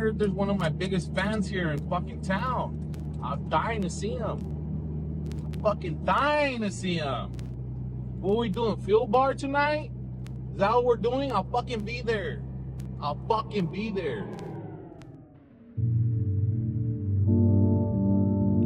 heard there's one of my biggest fans here in fucking town. I'm dying to see him. Fucking dying to see him. What are we doing? Field bar tonight? Is that what we're doing? I'll fucking be there. I'll fucking be there.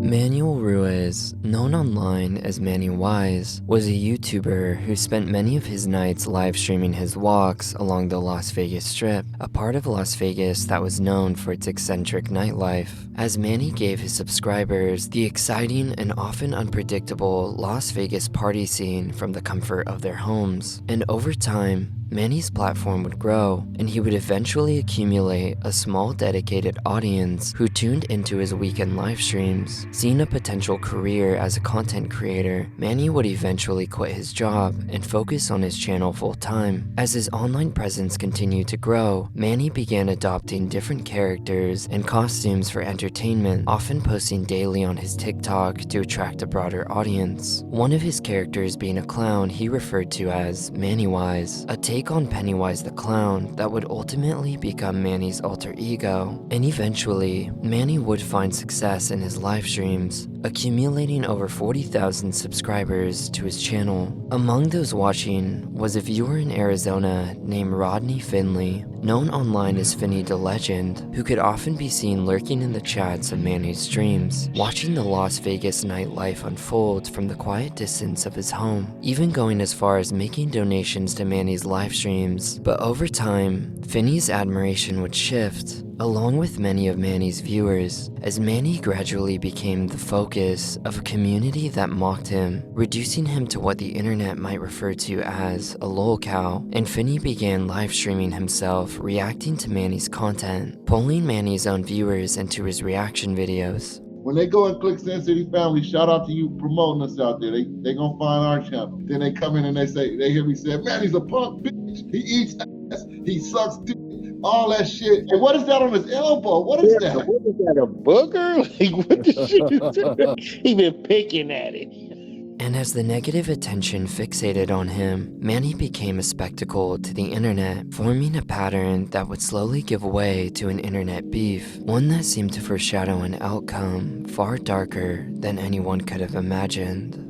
Manuel Ruiz, known online as Manny Wise, was a YouTuber who spent many of his nights live streaming his walks along the Las Vegas Strip, a part of Las Vegas that was known for its eccentric nightlife, as Manny gave his subscribers the exciting and often unpredictable Las Vegas party scene from the comfort of their homes. And over time, Manny's platform would grow, and he would eventually accumulate a small dedicated audience who tuned into his weekend live streams. Seeing a potential career as a content creator, Manny would eventually quit his job and focus on his channel full-time. As his online presence continued to grow, Manny began adopting different characters and costumes for entertainment, often posting daily on his TikTok to attract a broader audience. One of his characters being a clown he referred to as MannyWise, a take on Pennywise the Clown that would ultimately become Manny's alter ego. And eventually, Manny would find success in his live streams, accumulating over 40,000 subscribers to his channel. Among those watching was a viewer in Arizona named Rodney Finley, known online as Finny the Legend, who could often be seen lurking in the chats of Manny's streams, watching the Las Vegas nightlife unfold from the quiet distance of his home, even going as far as making donations to Manny's live streams. But over time, Finny's admiration would shift, along with many of Manny's viewers, as Manny gradually became the focus of a community that mocked him, reducing him to what the internet might refer to as a lolcow, and Finny began live streaming himself reacting to Manny's content, pulling Manny's own viewers into his reaction videos. When they go and click Sin City Family, shout out to you promoting us out there. They gonna find our channel. Then they come in and they hear me say, man, he's a punk bitch. He eats ass. He sucks dick. All that shit. And what is that on his elbow? What is that? What is that, a booger? Like, what the shit is that? He been picking at it. And as the negative attention fixated on him, Manny became a spectacle to the internet, forming a pattern that would slowly give way to an internet beef, one that seemed to foreshadow an outcome far darker than anyone could have imagined.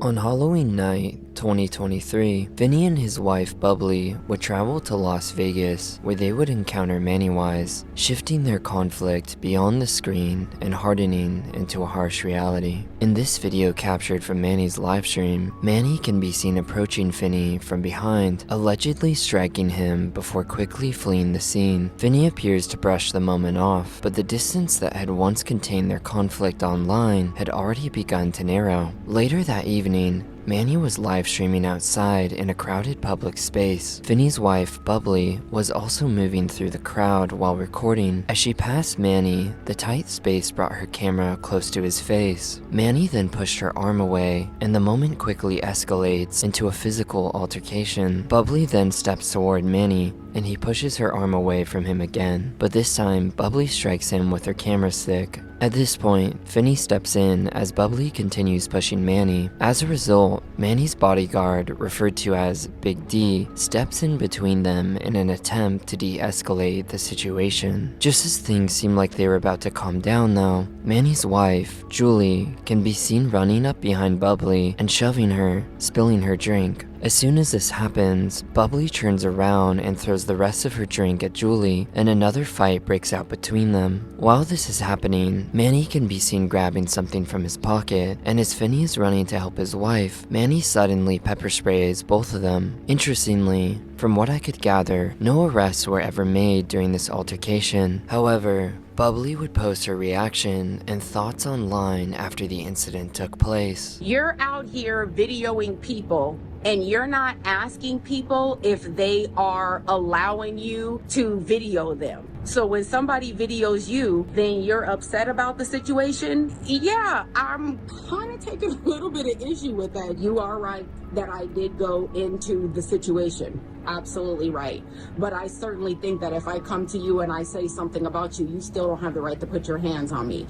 On Halloween night, 2023, Vinny and his wife Bubbly would travel to Las Vegas, where they would encounter MannyWise, shifting their conflict beyond the screen and hardening into a harsh reality. In this video captured from Manny's livestream, Manny can be seen approaching Vinny from behind, allegedly striking him before quickly fleeing the scene. Vinny appears to brush the moment off, but the distance that had once contained their conflict online had already begun to narrow. Later that evening, Manny was live streaming outside in a crowded public space. Vinny's wife, Bubbly, was also moving through the crowd while recording. As she passed Manny, the tight space brought her camera close to his face. Manny then pushed her arm away, and the moment quickly escalates into a physical altercation. Bubbly then steps toward Manny, and he pushes her arm away from him again. But this time, Bubbly strikes him with her camera stick. At this point, Finny steps in as Bubbly continues pushing Manny. As a result, Manny's bodyguard, referred to as Big D, steps in between them in an attempt to de-escalate the situation. Just as things seem like they were about to calm down though, Manny's wife, Julie, can be seen running up behind Bubbly and shoving her, spilling her drink. As soon as this happens, Bubbly turns around and throws the rest of her drink at Julie, and another fight breaks out between them. While this is happening, Manny can be seen grabbing something from his pocket, and as Finny is running to help his wife, Manny suddenly pepper sprays both of them. Interestingly, from what I could gather, no arrests were ever made during this altercation. However, Bubbly would post her reaction and thoughts online after the incident took place. You're out here videoing people and you're not asking people if they are allowing you to video them. So when somebody videos you, then you're upset about the situation? Yeah, I'm kind of taking a little bit of issue with that. You are right that I did go into the situation. Absolutely right. But I certainly think that if I come to you and I say something about you, you still don't have the right to put your hands on me.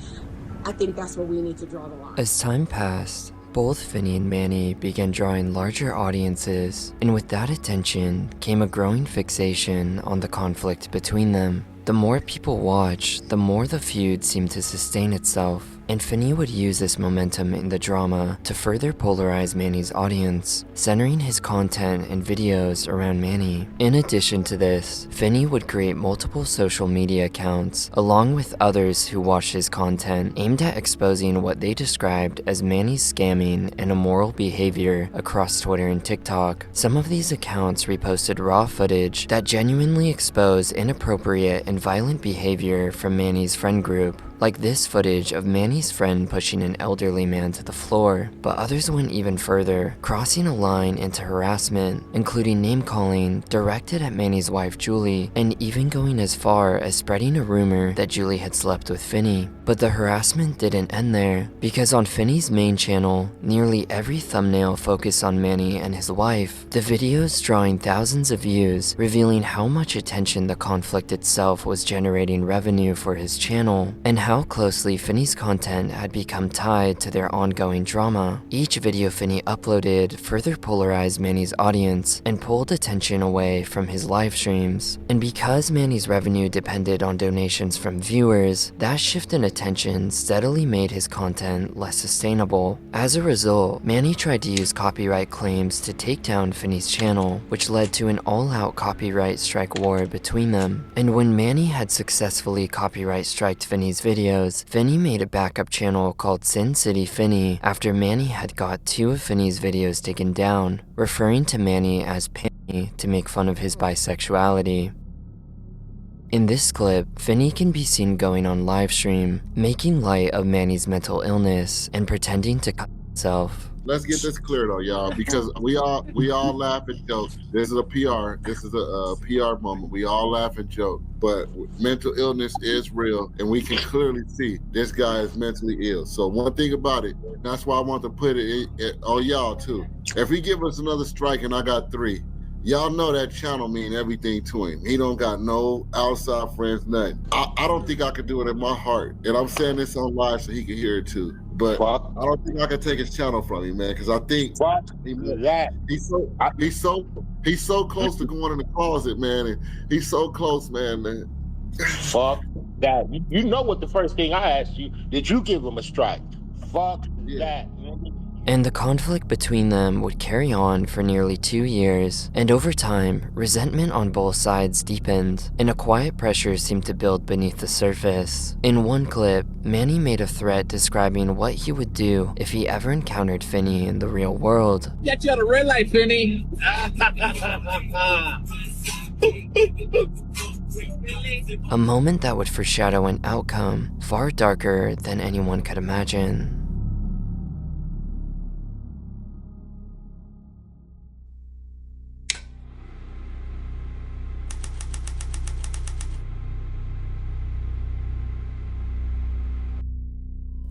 I think that's where we need to draw the line. As time passed, Both Finney and Manny began drawing larger audiences, and with that attention came a growing fixation on the conflict between them. The more people watched, the more the feud seemed to sustain itself, and Finney would use this momentum in the drama to further polarize Manny's audience, centering his content and videos around Manny. In addition to this, Finney would create multiple social media accounts, along with others who watched his content, aimed at exposing what they described as Manny's scamming and immoral behavior across Twitter and TikTok. Some of these accounts reposted raw footage that genuinely exposed inappropriate and violent behavior from Manny's friend group, like this footage of Manny's friend pushing an elderly man to the floor, but others went even further, crossing a line into harassment, including name-calling directed at Manny's wife Julie, and even going as far as spreading a rumor that Julie had slept with Finney. But the harassment didn't end there, because on Finney's main channel, nearly every thumbnail focused on Manny and his wife, the videos drawing thousands of views, revealing how much attention the conflict itself was generating revenue for his channel, and how closely Finney's content had become tied to their ongoing drama. Each video Finney uploaded further polarized Manny's audience and pulled attention away from his live streams. And because Manny's revenue depended on donations from viewers, that shift in attention steadily made his content less sustainable. As a result, Manny tried to use copyright claims to take down Finney's channel, which led to an all-out copyright strike war between them. And when Manny had successfully copyright striked Finney's videos, Finney made a backup channel called Sin City Finney after Manny had got 2 of Finney's videos taken down, referring to Manny as Penny to make fun of his bisexuality. In this clip, Finney can be seen going on livestream, making light of Manny's mental illness and pretending to cut himself. Let's get this clear though, y'all, because we all laugh and joke. This is a PR. This is a PR moment. We all laugh and joke, but mental illness is real, and we can clearly see this guy is mentally ill. So one thing about it, that's why I want to put it on y'all too. If he give us another strike and I got 3, y'all know that channel mean everything to him. He don't got no outside friends, nothing. I don't think I could do it in my heart, and I'm saying this on live so he can hear it too. But I don't think I can take his channel from him, man, because I think he's so close to going in the closet, man, and he's so close, man. Fuck that. You know what the first thing I asked you, did you give him a strike? Fuck that, man. And the conflict between them would carry on for nearly 2 years, and over time, resentment on both sides deepened, and a quiet pressure seemed to build beneath the surface. In one clip, Manny made a threat describing what he would do if he ever encountered Finney in the real world. Get you at a red light, Finney. A moment that would foreshadow an outcome far darker than anyone could imagine.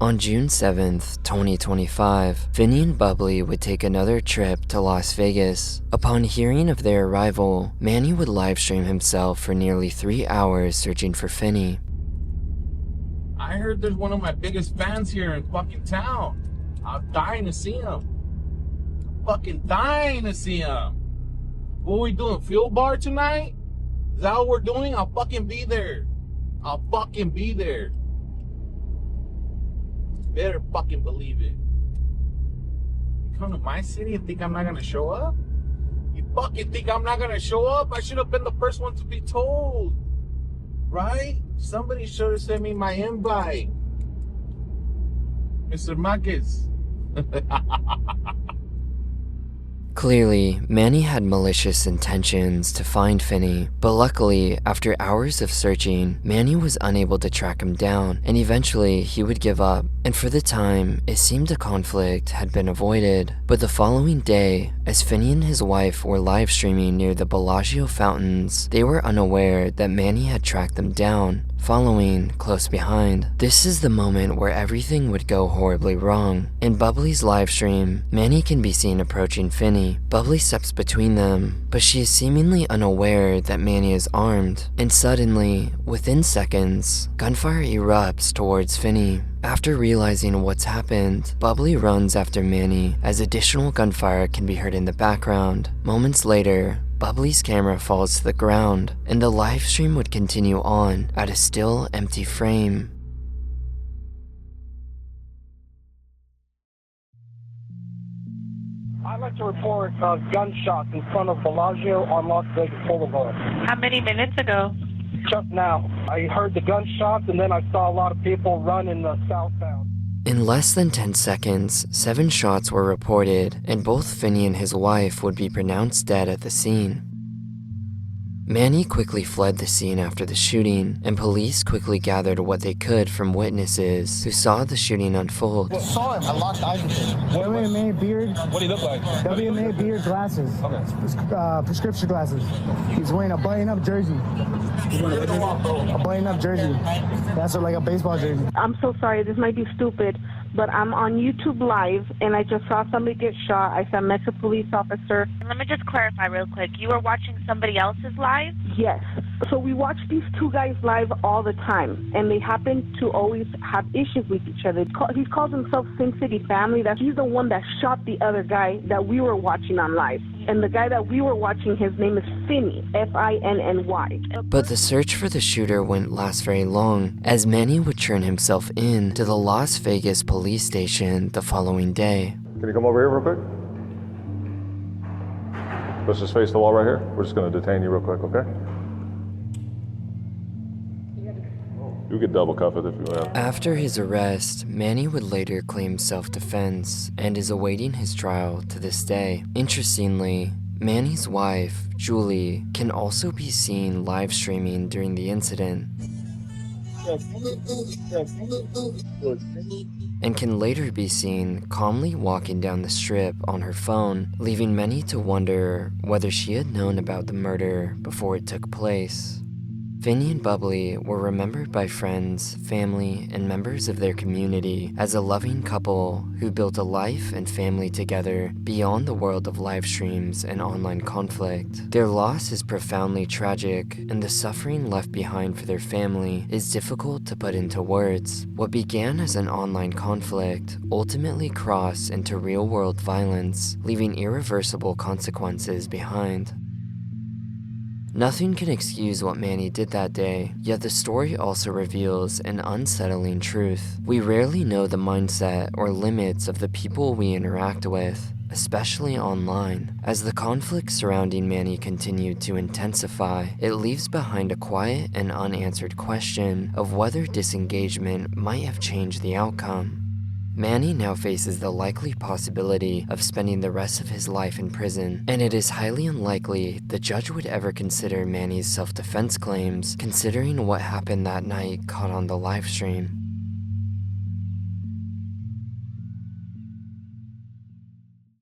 On June 7th, 2025, Finney and Bubbly would take another trip to Las Vegas. Upon hearing of their arrival, Manny would livestream himself for nearly 3 hours searching for Finney. I heard there's one of my biggest fans here in fucking town. I'm dying to see him. Fucking dying to see him. What are we doing, field bar tonight? Is that what we're doing? I'll fucking be there. I'll fucking be there. Better fucking believe it. You come to my city and think I'm not gonna show up? You fucking think I'm not gonna show up? I should have been the first one to be told. Right? Somebody should have sent me my invite. Mr. Marquez. Clearly, Manny had malicious intentions to find Finney, but luckily, after hours of searching, Manny was unable to track him down, and eventually he would give up. And for the time, it seemed a conflict had been avoided. But the following day, as Finney and his wife were live streaming near the Bellagio fountains, they were unaware that Manny had tracked them down, following close behind. This is the moment where everything would go horribly wrong. In Bubbly's livestream, Manny can be seen approaching Finney. Bubbly steps between them, but she is seemingly unaware that Manny is armed, and suddenly, within seconds, gunfire erupts towards Finney. After realizing what's happened, Bubbly runs after Manny as additional gunfire can be heard in the background. Moments later, Bubbly's camera falls to the ground, and the live stream would continue on at a still empty frame. I'd like to report gunshots in front of Bellagio on Las Vegas Boulevard. How many minutes ago? Just now. I heard the gunshots and then I saw a lot of people run in the southbound. In less than 10 seconds, 7 shots were reported, and both Finney and his wife would be pronounced dead at the scene. Manny quickly fled the scene after the shooting, and police quickly gathered what they could from witnesses who saw the shooting unfold. I saw him. I locked eyes with him. WMA beard. What do you look like? WMA beard glasses. Okay. Prescription glasses. He's wearing a button-up jersey. A button-up jersey. That's like a baseball jersey. I'm so sorry. This might be stupid, but I'm on YouTube Live, and I just saw somebody get shot. I saw Metro police officer. Let me just clarify real quick. You were watching somebody else's live? Yes. So we watch these two guys live all the time, and they happen to always have issues with each other. He calls himself Sin City Family. He's the one that shot the other guy that we were watching on live. And the guy that we were watching, his name is Finney, F-I-N-N-Y. But the search for the shooter wouldn't last very long, as Manny would turn himself in to the Las Vegas police station the following day. Can you come over here real quick? Let's just face the wall right here. We're just going to detain you real quick, okay? You could double cuff it if you want. After his arrest, Manny would later claim self-defense and is awaiting his trial to this day. Interestingly, Manny's wife, Julie, can also be seen live streaming during the incident, and can later be seen calmly walking down the strip on her phone, leaving many to wonder whether she had known about the murder before it took place. Finney and Bubbly were remembered by friends, family, and members of their community as a loving couple who built a life and family together beyond the world of live streams and online conflict. Their loss is profoundly tragic, and the suffering left behind for their family is difficult to put into words. What began as an online conflict ultimately crossed into real-world violence, leaving irreversible consequences behind. Nothing can excuse what Manny did that day, yet the story also reveals an unsettling truth. We rarely know the mindset or limits of the people we interact with, especially online. As the conflict surrounding Manny continued to intensify, it leaves behind a quiet and unanswered question of whether disengagement might have changed the outcome. Manny now faces the likely possibility of spending the rest of his life in prison, and it is highly unlikely the judge would ever consider Manny's self-defense claims, considering what happened that night caught on the live stream.